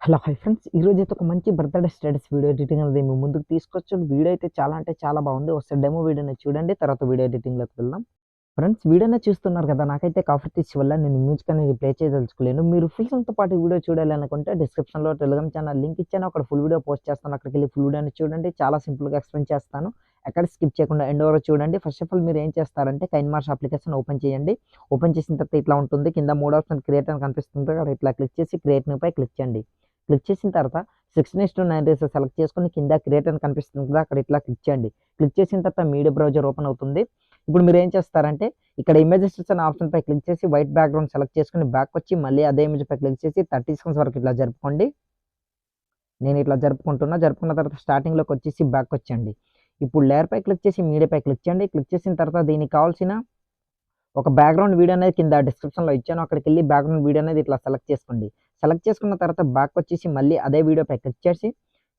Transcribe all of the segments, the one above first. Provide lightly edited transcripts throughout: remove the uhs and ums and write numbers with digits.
Hello hi friends. ఈరోజైతే ఒక మంచి బర్త్‌డే స్టేటస్ వీడియో ఎడిటింగ్ అనేది మీ ముందుకు తీసుకొచ్చాను. వీడియో అయితే చాలా అంటే చాలా బాగుంది. ఒకసారి డెమో వీడియోని చూడండి. తర్వాత వీడియో ఎడిటింగ్‌లోకి వెళ్దాం. ఫ్రెండ్స్ వీడియోనే చూస్తున్నారు కదా! నాకైతే కాఫీ టీస్ వల్ల నేను మ్యూజిక్ అనేది ప్లే చేయదలుచుకోలేను. మీరు ఫుల్ సాంగ్‌తో పాటు వీడియో చూడాలి అనుకుంటే డిస్క్రిప్షన్‌లో టెలిగ్రామ్ ఛానల్ లింక్ ఇచ్చాను. అక్కడ ఫుల్ వీడియో పోస్ట్ చేస్తాను. అక్కడికెళ్ళి ఫుల్ వీడియోని చూడండి. చాలా సింపుల్‌గా ఎక్స్‌ప్లెయిన్ చేస్తాను. ఎక్కడ స్కిప్ చేయకుండా ఎండ్ వరకు చూడండి. ఫస్ట్ ఆఫ్ ఆల్ మీరు ఏం చేస్తారంటే కైన్మార్ష్ అప్లికేషన్ ఓపెన్ చేయండి. ఓపెన్ చేసిన తర్వాత ఇట్లా ఉంటుంది. కింద 3 ఆప్షన్ క్రియేట్ అని కనిపిస్తుంది. అక్కడ ఇట్లా క్లిక్ చేసి క్రియేట్ న్యూపై క్లిక్ చేయండి. క్లిక్ చేసిన తర్వాత 16:9 రేషియో సెలెక్ట్ చేసుకొని కింద క్రియేట్ అని కనిపిస్తుంది కదా! అక్కడ ఇట్లా క్లిక్ చేయండి. క్లిక్ చేసిన తర్వాత మీడియా బ్రౌజర్ ఓపెన్ అవుతుంది. ఇప్పుడు మీరు ఏం చేస్తారంటే ఇక్కడ ఇమేజెస్ అనే ఆప్షన్ పై క్లిక్ చేసి వైట్ బ్యాక్‌గ్రౌండ్ సెలెక్ట్ చేసుకొని బ్యాక్ వచ్చి మళ్ళీ అదే ఇమేజ్ పై క్లిక్ చేసి 30 సెకండ్స్ వరకు ఇట్లా జరుపుకోండి. నేను ఇట్లా జరుపుకుంటున్నా. జరుపుకున్న తర్వాత స్టార్టింగ్‌లోకి వచ్చేసి బ్యాక్ వచ్చేయండి. ఇప్పుడు లేయర్ పై క్లిక్ చేసి మీడియా పై క్లిక్ చేయండి. క్లిక్ చేసిన తర్వాత దీనికి కావాల్సిన ఒక బ్యాక్‌గ్రౌండ్ వీడియో అనేది కింద డిస్క్రిప్షన్‌లో ఇచ్చాను. అక్కడికెళ్ళి బ్యాక్‌గ్రౌండ్ వీడియో అనేది ఇట్లా సెలెక్ట్ చేసుకోండి. సెలెక్ట్ చేసుకున్న తర్వాత బ్యాక్ వచ్చేసి మళ్ళీ అదే వీడియో పై క్లిక్ చేసి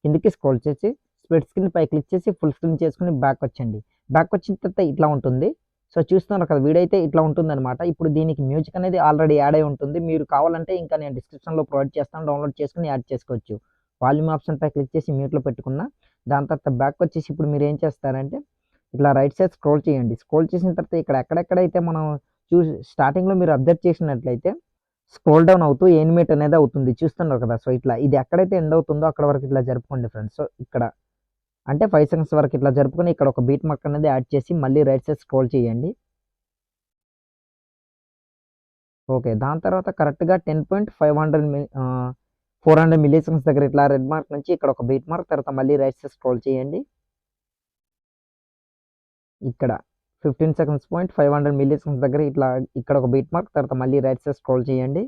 కిందకి స్క్రోల్ చేసి స్ప్లిట్ స్క్రీన్ పై క్లిక్ చేసి ఫుల్ స్క్రీన్ చేసుకొని బ్యాక్ వచ్చేయండి. బ్యాక్ వచ్చిన తర్వాత ఇట్లా ఉంటుంది. సో చూస్తున్నారు కదా! వీడియో అయితే ఇట్లా ఉంటుందన్నమాట. ఇప్పుడు దీనికి మ్యూజిక్ అనేది ఆల్రెడీ యాడ్ అయి ఉంటుంది. మీరు కావాలంటే ఇంకా నేను డిస్క్రిప్షన్‌లో ప్రొవైడ్ చేస్తాను. డౌన్‌లోడ్ చేసుకొని యాడ్ చేసుకోవచ్చు. వాల్యూమ్ ఆప్షన్ పై క్లిక్ చేసి మ్యూట్‌లో పెట్టుకున్న. దాని తర్వాత బ్యాక్ వచ్చేసి ఇప్పుడు మీరు ఏం చేస్తారంటే ఇట్లా రైట్ సైడ్ స్క్రోల్ చేయండి. స్క్రోల్ చేసిన తర్వాత ఇక్కడ ఎక్కడెక్కడైతే మనం స్టార్టింగ్‌లో మీరు అబ్జర్వ్ చేసినట్లయితే స్క్రోల్ డౌన్ అవుతూ యానిమేట్ అనేది అవుతుంది. చూస్తున్నారు కదా! సో ఇట్లా ఇది ఎక్కడైతే ఎండ్ అవుతుందో అక్కడ వరకు ఇట్లా జరుపుకోండి ఫ్రెండ్స్. సో ఇక్కడ అంటే 5 సెకండ్స్ వరకు ఇట్లా జరుపుకొని ఇక్కడ ఒక బీట్ మార్క్ అనేది యాడ్ చేసి మళ్ళీ రైట్ సైడ్ స్క్రోల్ చేయండి. ఓకే. దాని తర్వాత కరెక్ట్‌గా 400 మిల్లీ సెకండ్స్ దగ్గర ఇట్లా రెడ్ మార్క్ నుంచి ఇక్కడ ఒక బీట్ మార్క్ తర్వాత మళ్ళీ రైట్ సైడ్ స్క్రోల్ చేయండి. ఇక్కడ 15 సెకండ్స్ 500 మిల్లీ సెకండ్స్ దగ్గర ఇట్లా ఇక్కడ ఒక బీట్ మార్క్ తర్వాత మళ్ళీ రైట్ సైడ్ స్క్రోల్ చేయండి.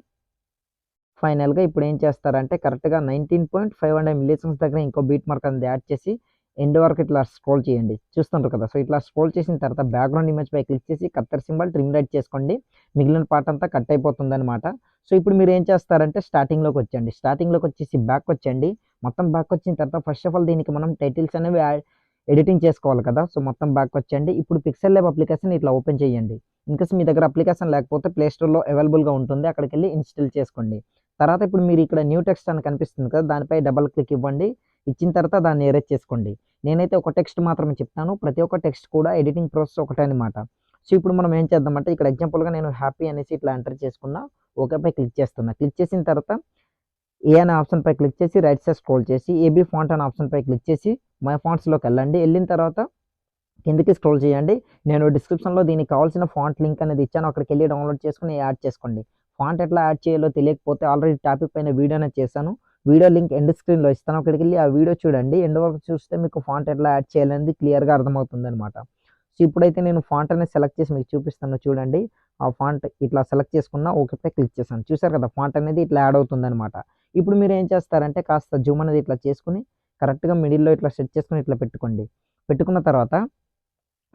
ఫైనల్‌గా ఇప్పుడు ఏం చేస్తారంటే కరెక్ట్‌గా 19.500 మిల్లీ సెకండ్స్ దగ్గర ఇంకో బీట్ మార్క్ అనేది యాడ్ చేసి ఎండ్ వరకు ఇట్లా స్క్రోల్ చేయండి. చూస్తుంటారు కదా! సో ఇట్లా స్క్రోల్ చేసిన తర్వాత బ్యాక్‌గ్రౌండ్ ఇమేజ్ పై క్లిక్ చేసి కత్తెర సింబల్ ట్రిమ్ రైట్ చేసుకోండి. మిగిలిన పార్ట్ అంతా కట్ అయిపోతుందన్నమాట. సో ఇప్పుడు మీరు ఏం చేస్తారంటే స్టార్టింగ్‌లోకి వచ్చేయండి. స్టార్టింగ్‌లోకి వచ్చేసి బ్యాక్ వచ్చేయండి. మొత్తం బ్యాక్ వచ్చిన తర్వాత ఫస్ట్ ఆఫ్ ఆల్ దీనికి మనం టైటిల్స్ అనేవి ఎడిటింగ్ చేసుకోవాలి కదా! సో మొత్తం బ్యాక్ వచ్చేయండి. ఇప్పుడు పిక్సెల్ ల్యాబ్ అప్లికేషన్ ఇట్లా ఓపెన్ చేయండి. ఇన్‌కేస్ మీ దగ్గర అప్లికేషన్ లేకపోతే ప్లే స్టోర్‌లో అవైలబుల్‌గా ఉంటుంది. అక్కడికెళ్ళి ఇన్‌స్టాల్ చేసుకోండి. తర్వాత ఇప్పుడు మీరు ఇక్కడ న్యూ టెక్స్ట్ అని కనిపిస్తుంది కదా! దానిపై డబుల్ క్లిక్ ఇవ్వండి. ఇచ్చిన తర్వాత దాన్ని ఎరేజ్ చేసుకోండి. నేనైతే ఒక టెక్స్ట్ మాత్రమే చెప్తాను. ప్రతి ఒక్క టెక్స్ట్ కూడా ఎడిటింగ్ ప్రాసెస్ ఒకటే అనమాట. సో ఇప్పుడు మనం ఏం చేద్దామంటే ఇక్కడ ఎగ్జాంపుల్‌గా నేను హ్యాపీ అనేసి ఇట్లా ఎంటర్ చేసుకున్నా. ఓకేపై క్లిక్ చేస్తున్నా. క్లిక్ చేసిన తర్వాత ఏ అనే ఆప్షన్ పై క్లిక్ చేసి రైట్ సైడ్ స్క్రోల్ చేసి ఏబీ ఫాంట్ అనే ఆప్షన్ పై క్లిక్ చేసి మై ఫాంట్స్‌లోకి వెళ్ళండి. వెళ్ళిన తర్వాత కిందకి స్క్రోల్ చేయండి. నేను డిస్క్రిప్షన్‌లో దీనికి కావాల్సిన ఫాంట్ లింక్ అనేది ఇచ్చాను. అక్కడికెళ్ళి డౌన్‌లోడ్ చేసుకొని యాడ్ చేసుకోండి. ఫాంట్ ఎట్లా యాడ్ చేయాలో తెలియకపోతే ఆల్రెడీ టాపిక్ పైన వీడియో అనేది చేశాను. వీడియో లింక్ ఎండ్ స్క్రీన్‌లో ఇస్తాను. అక్కడికెళ్ళి ఆ వీడియో చూడండి. ఎండ్ వరకు చూస్తే మీకు ఫాంట్ ఎట్లా యాడ్ చేయాలనేది క్లియర్‌గా అర్థమవుతుందనమాట. సో ఇప్పుడైతే నేను ఫాంట్ అనేది సెలెక్ట్ చేసి మీకు చూపిస్తాను చూడండి. ఆ ఫాంట్ ఇట్లా సెలెక్ట్ చేసుకున్న ఓకేపై క్లిక్ చేశాను. చూసారు కదా! ఫాంట్ అనేది ఇట్లా యాడ్ అవుతుందనమాట. ఇప్పుడు మీరు ఏం చేస్తారంటే కాస్త జూమ్ అనేది ఇట్లా చేసుకొని కరెక్ట్‌గా మిడిల్‌లో ఇట్లా సెట్ చేసుకొని ఇట్లా పెట్టుకోండి. పెట్టుకున్న తర్వాత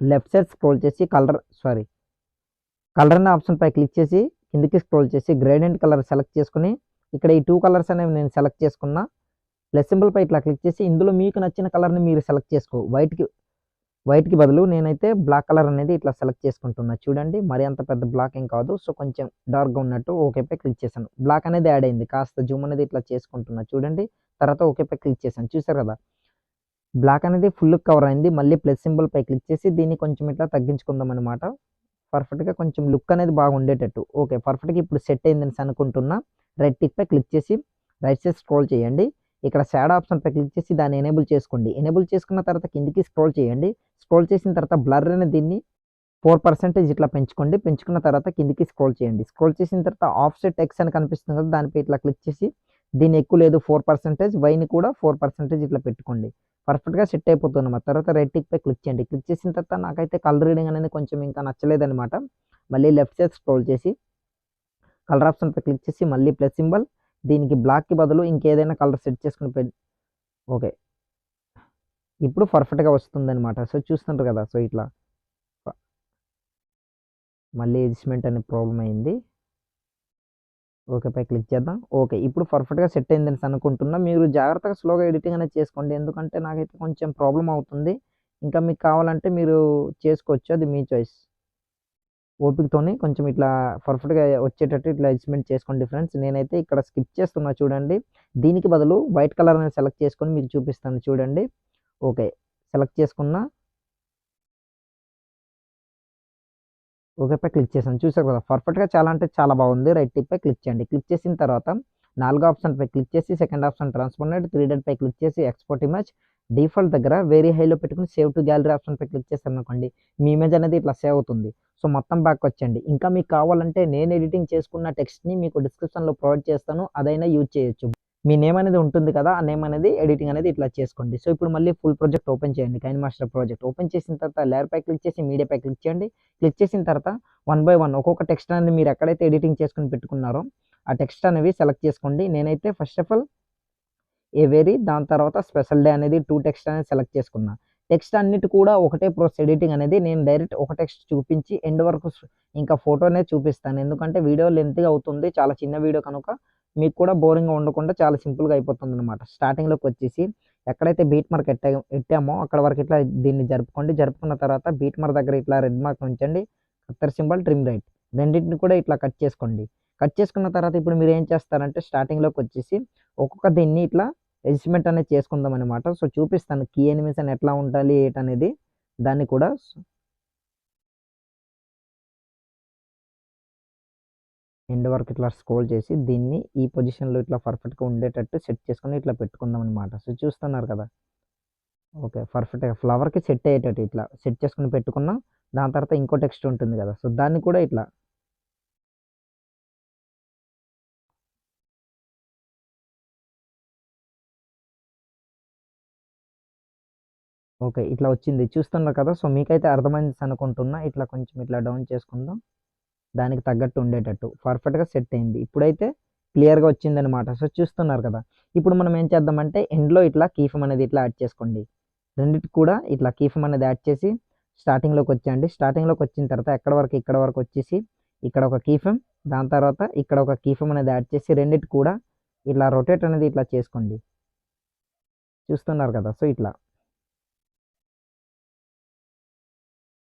లెఫ్ట్ సైడ్ స్క్రోల్ చేసి కలర్ అనే ఆప్షన్ పై క్లిక్ చేసి కిందకి స్క్రోల్ చేసి గ్రేడియంట్ కలర్ సెలెక్ట్ చేసుకొని ఇక్కడ ఈ 2 కలర్స్ అనేవి నేను సెలెక్ట్ చేసుకున్నా. ప్లస్ సింబల్ పై ఇట్లా క్లిక్ చేసి ఇందులో మీకు నచ్చిన కలర్‌ని మీరు సెలెక్ట్ చేసుకో. వైట్‌కి బదులు నేనైతే బ్లాక్ కలర్ అనేది ఇట్లా సెలెక్ట్ చేసుకుంటున్నా. చూడండి మరి అంత పెద్ద బ్లాక్ ఏం కాదు. సో కొంచెం డార్క్‌గా ఉన్నట్టు ఓకేపై క్లిక్ చేశాను. బ్లాక్ అనేది యాడ్ అయింది. కాస్త జూమ్ అనేది ఇట్లా చేసుకుంటున్నా చూడండి. తర్వాత ఓకేపై క్లిక్ చేశాను. చూసారు కదా! బ్లాక్ అనేది ఫుల్ కవర్ అయింది. మళ్ళీ ప్లస్ సింబల్ పై క్లిక్ చేసి దీన్ని కొంచెం ఇట్లా తగ్గించుకుందాం అనమాట. పర్ఫెక్ట్‌గా కొంచెం లుక్ అనేది బాగుండేటట్టు. ఓకే. పర్ఫెక్ట్‌గా ఇప్పుడు సెట్ అయిందనేసి అనుకుంటున్నా. రైట్ టిక్ పై క్లిక్ చేసి రైట్ సైడ్ స్క్రోల్ చేయండి. ఇక్కడ షాడో ఆప్షన్ పై క్లిక్ చేసి దాన్ని ఎనేబుల్ చేసుకోండి. ఎనేబుల్ చేసుకున్న తర్వాత కిందకి స్క్రోల్ చేయండి. స్క్రోల్ చేసిన తర్వాత బ్లర్ అనే దీన్ని 4% ఇట్లా పెంచుకోండి. పెంచుకున్న తర్వాత కిందకి స్క్రోల్ చేయండి. స్క్రోల్ చేసిన తర్వాత ఆఫ్‌సెట్ ఎక్స్ అని కనిపిస్తుంది కదా! దానిపై ఇట్లా క్లిక్ చేసి దీన్ని ఎక్కువ లేదు 4% వైని కూడా 4% ఇట్లా పెట్టుకోండి. పర్ఫెక్ట్‌గా సెట్ అయిపోతుందన్నమాట. తర్వాత రైట్ టిక్ పై క్లిక్ చేయండి. క్లిక్ చేసిన తర్వాత నాకైతే కలర్ రీడింగ్ అనేది కొంచెం ఇంకా నచ్చలేదన్నమాట. మళ్ళీ లెఫ్ట్ సైడ్ స్క్రోల్ చేసి కలర్ ఆప్షన్ పై క్లిక్ చేసి మళ్ళీ ప్లస్ సింబల్ దీనికి బ్లాక్‌కి బదులు ఇంకేదైనా కలర్ సెట్ చేసుకొని ఓకే. ఇప్పుడు పర్ఫెక్ట్‌గా వస్తుందన్నమాట. సో చూస్తుంటారు కదా! సో ఇట్లా మళ్ళీ అడ్జస్ట్‌మెంట్ అనే ప్రాబ్లమ్ అయింది. ఓకేపై క్లిక్ చేద్దాం. ఓకే. ఇప్పుడు పర్ఫెక్ట్‌గా సెట్ అయిందనేసి అనుకుంటున్నా. మీరు జాగ్రత్తగా స్లోగా ఎడిటింగ్ అనేది చేసుకోండి. ఎందుకంటే నాకైతే కొంచెం ప్రాబ్లమ్ అవుతుంది. ఇంకా మీకు కావాలంటే మీరు చేసుకోవచ్చు. అది మీ చాయిస్. ఓపికతోని కొంచెం ఇట్లా పర్ఫెక్ట్‌గా వచ్చేటట్టు ఇట్లా అడ్జస్ట్‌మెంట్ చేసుకోండి ఫ్రెండ్స్. నేనైతే ఇక్కడ స్కిప్ చేస్తున్నా చూడండి. దీనికి బదులు వైట్ కలర్ అనేది సెలెక్ట్ చేసుకొని మీకు చూపిస్తాను చూడండి. ఓకే. సెలెక్ట్ చేసుకున్నా. ఓకేపై క్లిక్ చేశాను. చూసారు కదా! పర్ఫెక్ట్‌గా చాలా అంటే చాలా బాగుంది. రైట్ టిప్పై క్లిక్ చేయండి. క్లిక్ చేసిన తర్వాత నాలుగో ఆప్షన్‌పై క్లిక్ చేసి సెకండ్ ఆప్షన్ ట్రాన్స్‌ఫార్మేట్ 3 డాట్‌పై క్లిక్ చేసి ఎక్స్‌పోర్ట్ ఇమేజ్ డిఫాల్ట్ దగ్గర వెరీ హైలో పెట్టుకొని సేవ్ టు గ్యాలరీ ఆప్షన్‌పై క్లిక్ చేశారనుకోండి. మీ ఇమేజ్ అనేది ఇట్లా సేవ్ అవుతుంది. సో, మొత్తం బ్యాక్‌కొచ్చేయండి. ఇంకా మీకు కావాలంటే నేను ఎడిటింగ్ చేసుకున్న టెక్స్ట్‌ని మీకు డిస్క్రిప్షన్‌లో ప్రొవైడ్ చేస్తాను. అదైనా యూజ్ చేయొచ్చు. మీ నేమ్ అనేది ఉంటుంది కదా! ఆ నేమ్ అనేది ఎడిటింగ్ అనేది ఇట్లా చేసుకోండి. సో, ఇప్పుడు మళ్ళీ ఫుల్ ప్రాజెక్ట్ ఓపెన్ చేయండి. కైన్‌మాస్టర్ ప్రాజెక్ట్ ఓపెన్ చేసిన తర్వాత లేయర్‌పై క్లిక్ చేసి మీడియాపై క్లిక్ చేయండి. క్లిక్ చేసిన తర్వాత వన్ బై వన్ ఒక్కొక్క టెక్స్ట్ అనేది మీరు ఎక్కడైతే ఎడిటింగ్ చేసుకొని పెట్టుకున్నారో ఆ టెక్స్ట్ అనేవి సెలెక్ట్ చేసుకోండి. నేనైతే first of all a very దాని తర్వాత స్పెషల్ డే అనేది 2 టెక్స్ట్ అనేది సెలెక్ట్ చేసుకున్నా. టెక్స్ట్ అన్నిటి కూడా ఒకటే ప్రాసెస్ ఎడిటింగ్ అనేది నేను డైరెక్ట్ ఒక టెక్స్ట్ చూపించి ఎండ్ వరకు ఇంకా ఫోటోనే చూపిస్తాను. ఎందుకంటే వీడియో లెంత్‌గా అవుతుంది. చాలా చిన్న వీడియో కనుక మీకు కూడా బోరింగ్‌గా ఉండకుండా చాలా సింపుల్‌గా అయిపోతుందనమాట. స్టార్టింగ్‌లోకి వచ్చేసి ఎక్కడైతే బీట్ మార్క్ ఎట్టామో అక్కడ వరకు ఇట్లా దీన్ని జరుపుకోండి. జరుపుకున్న తర్వాత బీట్ మార్క్ దగ్గర ఇట్లా రెడ్ మార్క్ ఉంచండి. కత్తెర సింబల్ ట్రిమ్ రైట్ రెండిటిని కూడా ఇట్లా కట్ చేసుకోండి. కట్ చేసుకున్న తర్వాత ఇప్పుడు మీరు ఏం చేస్తారంటే స్టార్టింగ్‌లోకి వచ్చేసి ఒక్కొక్క దీన్ని ఇట్లా అడ్జస్ట్‌మెంట్ అనేది చేసుకుందాం అనమాట. సో, చూపిస్తాను కీ యానిమేషన్ ఎట్లా ఉండాలి ఏటనేది దాన్ని కూడా. ఎండ్ వరకు ఇట్లా స్క్రోల్ చేసి దీన్ని ఈ పొజిషన్‌లో ఇట్లా పర్ఫెక్ట్‌గా ఉండేటట్టు సెట్ చేసుకొని ఇట్లా పెట్టుకుందాం అనమాట. సో, చూస్తున్నారు కదా! ఓకే. పర్ఫెక్ట్‌గా ఫ్లవర్‌కి సెట్ అయ్యేటట్టు ఇట్లా సెట్ చేసుకొని పెట్టుకున్నాం. దాని తర్వాత ఇంకో టెక్స్ట్ ఉంటుంది కదా! సో, దాన్ని కూడా ఇట్లా ఓకే. ఇట్లా వచ్చింది. చూస్తున్నారు కదా! సో, మీకైతే అర్థమైంది అనుకుంటున్నా. ఇట్లా కొంచెం ఇట్లా డౌన్ చేసుకుందాం. దానికి తగ్గట్టు ఉండేటట్టు పర్ఫెక్ట్‌గా సెట్ అయింది. ఇప్పుడైతే క్లియర్‌గా వచ్చిందనమాట. సో, చూస్తున్నారు కదా! ఇప్పుడు మనం ఏం చేద్దామంటే ఎండ్‌లో ఇట్లా కీఫమ్ అనేది ఇట్లా యాడ్ చేసుకోండి. రెండిటికి కూడా ఇట్లా కీఫమ్ అనేది యాడ్ చేసి స్టార్టింగ్‌లోకి వచ్చేయండి. స్టార్టింగ్‌లోకి వచ్చిన తర్వాత ఎక్కడి వరకు ఇక్కడ వరకు వచ్చేసి ఇక్కడ ఒక కీఫమ్ దాని తర్వాత ఇక్కడ ఒక కీఫమ్ అనేది యాడ్ చేసి రెండిటికి కూడా ఇట్లా రొటేట్ అనేది ఇట్లా చేసుకోండి. చూస్తున్నారు కదా! సో,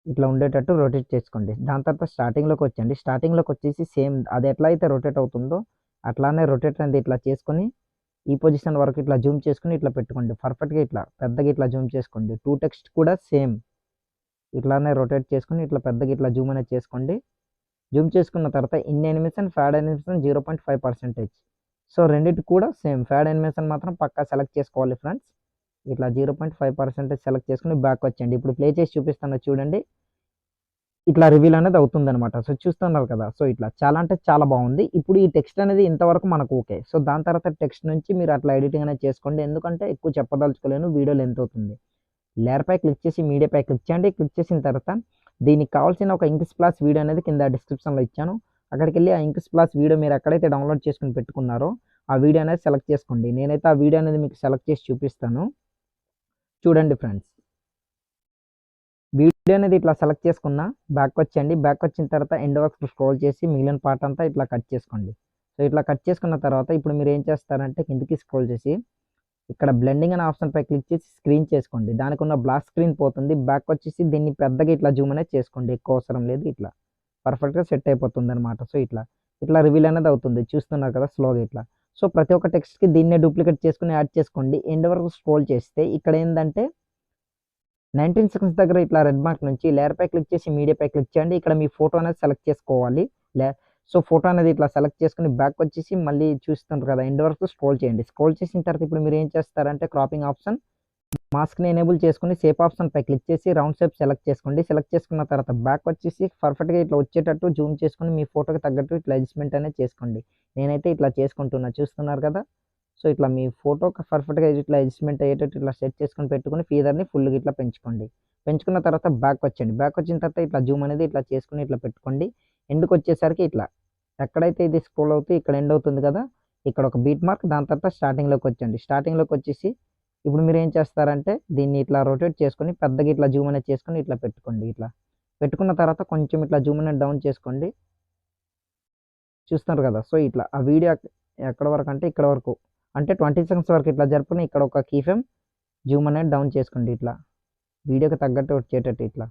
ఇట్లా ఉండేటట్టు రొటేట్ చేసుకోండి. దాని తర్వాత స్టార్టింగ్‌లోకి వచ్చేయండి. స్టార్టింగ్‌లోకి వచ్చేసి సేమ్ అది ఎట్లా అయితే రొటేట్ అవుతుందో అట్లానే రొటేట్ అనేది ఇట్లా చేసుకొని ఈ పొజిషన్ వరకు ఇట్లా జూమ్ చేసుకొని ఇట్లా పెట్టుకోండి. పర్ఫెక్ట్‌గా ఇట్లా పెద్దగా ఇట్లా జూమ్ చేసుకోండి. 2 టెక్స్ట్ కూడా సేమ్ ఇట్లానే రొటేట్ చేసుకొని ఇట్లా పెద్దగా ఇట్లా జూమ్ అనేది చేసుకోండి. జూమ్ చేసుకున్న తర్వాత in animation, fade animation 0.5% so, రెండిటికి కూడా సేమ్ ఫ్యాడ్ యానిమేషన్ మాత్రం పక్కా సెలెక్ట్ చేసుకోవాలి ఫ్రెండ్స్. ఇట్లా 0.5% సెలెక్ట్ చేసుకొని బ్యాక్ వచ్చేయండి. ఇప్పుడు ప్లే చేసి చూపిస్తాను చూడండి. ఇట్లా రివీల్ అనేది అవుతుందనమాట. సో, చూస్తున్నారు కదా! సో, ఇట్లా చాలా అంటే చాలా బాగుంది. ఇప్పుడు ఈ టెక్స్ట్ అనేది ఇంతవరకు మనకు ఓకే. సో, దాని తర్వాత టెక్స్ట్ నుంచి మీరు అట్లా ఎడిటింగ్ అనేది చేసుకోండి. ఎందుకంటే ఎక్కువ చెప్పదలుచుకోలేను. వీడియో లెంత్ అవుతుంది. లేయర్‌పై క్లిక్ చేసి మీడియాపై క్లిక్ చేయండి. క్లిక్ చేసిన తర్వాత దీనికి కావాల్సిన ఒక ఇంక్ స్ప్లాష్ వీడియో అనేది కింద డిస్క్రిప్షన్‌లో ఇచ్చాను. అక్కడికెళ్ళి ఆ ఇంక్ స్ప్లాష్ వీడియో మీరు ఎక్కడైతే డౌన్‌లోడ్ చేసుకొని పెట్టుకున్నారో ఆ వీడియో అనేది సెలెక్ట్ చేసుకోండి. నేనైతే ఆ వీడియో అనేది మీకు సెలెక్ట్ చేసి చూపిస్తాను. చూడండి ఫ్రెండ్స్. వీడియో అనేది ఇట్లా సెలెక్ట్ చేసుకున్న బ్యాక్‌కొచ్చేయండి. బ్యాక్‌కొచ్చిన తర్వాత ఎండ్ వరకు స్క్రోల్ చేసి మిగిలిన పార్ట్ అంతా ఇట్లా కట్ చేసుకోండి. సో, ఇట్లా కట్ చేసుకున్న తర్వాత ఇప్పుడు మీరు ఏం చేస్తారంటే కిందకి స్క్రోల్ చేసి ఇక్కడ బ్లెండింగ్ అనే ఆప్షన్‌పై క్లిక్ చేసి స్క్రీన్ చేసుకోండి. దానికున్న బ్లాక్ స్క్రీన్ పోతుంది. బ్యాక్‌కొచ్చేసి దీన్ని పెద్దగా ఇట్లా జూమ్ అనేది చేసుకోండి. ఎక్కువ అవసరం లేదు. ఇట్లా పర్ఫెక్ట్‌గా సెట్ అయిపోతుందనమాట. సో, ఇట్లా రివీల్ అనేది అవుతుంది. చూస్తున్నారు కదా! స్లోగా ఇట్లా. సో, ప్రతి ఒక్క టెక్స్ట్‌కి దీన్నే డూప్లికేట్ చేసుకొని యాడ్ చేసుకోండి. ఎండ్ వరకు స్క్రోల్ చేస్తే ఇక్కడ ఏందంటే 19 సెకండ్స్ దగ్గర ఇట్లా రెడ్ మార్క్ నుంచి లేయర్‌పై క్లిక్ చేసి మీడియాపై క్లిక్ చేయండి. ఇక్కడ మీ ఫోటో అనేది సెలెక్ట్ చేసుకోవాలి. లే సో, ఫోటో అనేది ఇట్లా సెలెక్ట్ చేసుకొని బ్యాక్‌కొచ్చేసి మళ్ళీ చూస్తున్నారు కదా! ఎండ్ వరకు స్క్రోల్ చేయండి. స్క్రోల్ చేసిన తర్వాత ఇప్పుడు మీరు ఏం చేస్తారంటే క్రాపింగ్ ఆప్షన్ మాస్క్‌ని ఎనేబుల్ చేసుకొని షేప్ ఆప్షన్‌పై క్లిక్ చేసి రౌండ్ షేప్ సెలెక్ట్ చేసుకోండి. సెలెక్ట్ చేసుకున్న తర్వాత బ్యాక్‌కొచ్చేసి పర్ఫెక్ట్‌గా ఇట్లా వచ్చేటట్టు జూమ్ చేసుకొని మీ ఫోటోకి తగ్గట్టు ఇట్లా అడ్జస్ట్‌మెంట్ అనేది చేసుకోండి. నేనైతే ఇట్లా చేసుకుంటున్నా. చూస్తున్నారు కదా! సో, ఇట్లా మీ ఫోటోకి పర్ఫెక్ట్‌గా ఇట్లా అడ్జస్ట్‌మెంట్ అయ్యేటట్టు ఇట్లా సెట్ చేసుకొని పెట్టుకొని ఫీదర్‌ని ఫుల్‌గా ఇట్లా పెంచుకోండి. పెంచుకున్న తర్వాత బ్యాక్‌కొచ్చేయండి. బ్యాక్‌కొచ్చిన తర్వాత ఇట్లా జూమ్ అనేది ఇట్లా చేసుకొని ఇట్లా పెట్టుకోండి. ఎండ్‌కొచ్చేసరికి ఇట్లా ఎక్కడైతే ఇది స్క్రోల్ అవుతూ ఇక్కడ ఎండ్ అవుతుంది కదా! ఇక్కడ ఒక బీట్ మార్క్ దాని తర్వాత స్టార్టింగ్‌లోకి వచ్చేయండి. స్టార్టింగ్‌లోకి వచ్చేసి ఇప్పుడు మీరు ఏం చేస్తారంటే దీన్ని ఇట్లా రొటేట్ చేసుకొని పెద్దగా ఇట్లా జూమ్ అనేది చేసుకొని ఇట్లా పెట్టుకోండి. ఇట్లా పెట్టుకున్న తర్వాత కొంచెం ఇట్లా జూమ్ అనేది డౌన్ చేసుకోండి. చూస్తున్నారు కదా! సో, ఇట్లా ఆ వీడియో ఎక్కడి వరకు అంటే ఇక్కడ వరకు. అంటే 20 సెకండ్స్ వరకు ఇట్లా జరుపుకొని ఇక్కడ ఒక కీ ఫ్రేమ్ జూమ్ అనేది డౌన్ చేసుకోండి ఇట్లా. వీడియోకి తగ్గట్టు వచ్చేటట్టు ఇట్లా.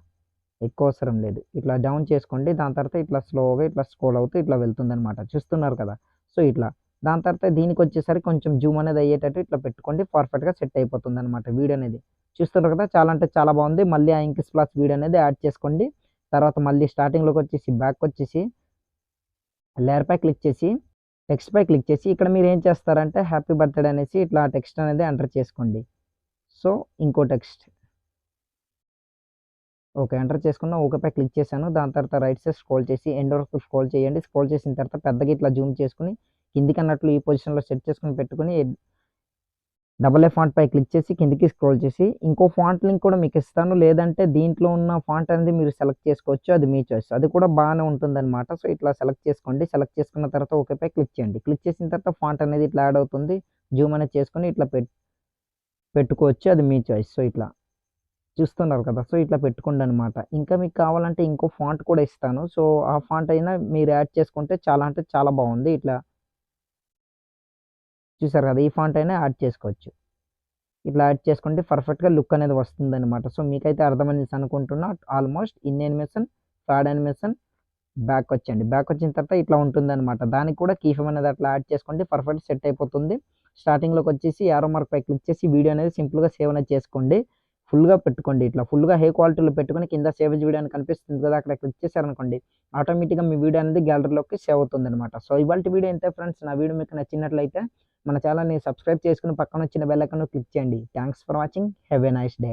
ఎక్కువ అవసరం లేదు. ఇట్లా డౌన్ చేసుకోండి. దాని తర్వాత ఇట్లా స్లోగా ఇట్లా స్క్రోల్ అవుతూ ఇట్లా వెళ్తుందనమాట. చూస్తున్నారు కదా! సో, ఇట్లా. దాని తర్వాత దీనికొచ్చేసరికి కొంచెం జూమ్ అనేది అయ్యేటట్టు ఇట్లా పెట్టుకోండి. పర్ఫెక్ట్‌గా సెట్ అయిపోతుందనమాట వీడియో అనేది. చూస్తున్నారు కదా! చాలా అంటే చాలా బాగుంది. మళ్ళీ ఆ ఇంక్ స్ప్లాష్ వీడియో అనేది యాడ్ చేసుకోండి. తర్వాత మళ్ళీ స్టార్టింగ్‌లోకొచ్చేసి బ్యాక్‌కొచ్చేసి లేయర్‌పై క్లిక్ చేసి, టెక్స్ట్‌పై క్లిక్ చేసి ఇక్కడ మీరేం చేస్తారంటే హ్యాపీ బర్త్‌డే అనేసి ఇట్లా టెక్స్ట్ అనేది ఎంటర్ చేసుకోండి. సో, ఇంకో టెక్స్ట్. ఓకే. ఎంటర్ చేసుకున్న ఓకేపై క్లిక్ చేశాను. దాని తర్వాత రైట్ సైడ్ స్క్రోల్ చేసి ఎండ్ వరకు స్క్రోల్ చేయండి. స్క్రోల్ చేసిన తర్వాత పెద్దగా ఇట్లా జూమ్ చేసుకొని కిందికన్నట్లు ఈ పొజిషన్‌లో సెట్ చేసుకొని పెట్టుకొని డబుల్ ఏ ఫాంట్ పై క్లిక్ చేసి కిందికి స్క్రోల్ చేసి ఇంకో ఫాంట్ లింక్ కూడా మీకు ఇస్తాను. లేదంటే దీంట్లో ఉన్న ఫాంట్ అనేది మీరు సెలెక్ట్ చేసుకోవచ్చు. అది మీ చాయిస్. అది కూడా బాగానే ఉంటుందన్నమాట. సో, ఇట్లా సెలెక్ట్ చేసుకోండి. సెలెక్ట్ చేసుకున్న తర్వాత ఓకేపై క్లిక్ చేయండి. క్లిక్ చేసిన తర్వాత ఫాంట్ అనేది ఇట్లా యాడ్ అవుతుంది. జూమ్ అనేది చేసుకొని ఇట్లా పెట్టుకోవచ్చు. అది మీ చాయిస్. సో, ఇట్లా. చూస్తున్నారు కదా! సో, ఇట్లా పెట్టుకోండనమాట. ఇంకా మీకు కావాలంటే ఇంకో ఫాంట్ కూడా ఇస్తాను. సో, ఆ ఫాంట్ అయినా మీరు యాడ్ చేసుకుంటే చాలా అంటే చాలా బాగుంది. ఇట్లా చూసారు కదా! ఈ ఫాంట్ అయినా యాడ్ చేసుకోవచ్చు. ఇట్లా యాడ్ చేసుకుంటే పర్ఫెక్ట్‌గా లుక్ అనేది వస్తుందనమాట. సో, మీకైతే అర్థమైందనేసి అనుకుంటున్నా. Almost in animation, fade animation, బ్యాకొచ్చేయండి. బ్యాకొచ్చిన తర్వాత ఇట్లా ఉంటుందనమాట. దానికి కూడా కీ ఫ్రేమ్ అనేది అట్లా యాడ్ చేసుకోండి. పర్ఫెక్ట్ సెట్ అయిపోతుంది. స్టార్టింగ్‌లోకొచ్చేసి యారో మార్క్ పై క్లిక్ చేసి వీడియో అనేది సింపుల్‌గా సేవ్ అనేది చేసుకోండి. ఫుల్‌గా పెట్టుకోండి. ఇట్లా ఫుల్‌గా హై క్వాలిటీలో పెట్టుకొని కింద సేవ్ యాస్ వీడియో అని కనిపిస్తుంది కదా! అక్కడ క్లిక్ చేశారనుకోండి. ఆటోమేటిక్‌గా మీ వీడియో అనేది గ్యాలరీలోకి సేవ్ అవుతుందనమాట. సో, ఇవాల్టి వీడియో ఇంతే ఫ్రెండ్స్. నా వీడియో మీకు నచ్చినట్లయితే మన ఛానెల్‌ని సబ్స్క్రైబ్ చేసుకొని పక్కన వచ్చిన బెల్ ఐకాన్‌ను క్లిక్ చేయండి. Thanks for watching. Have a nice day.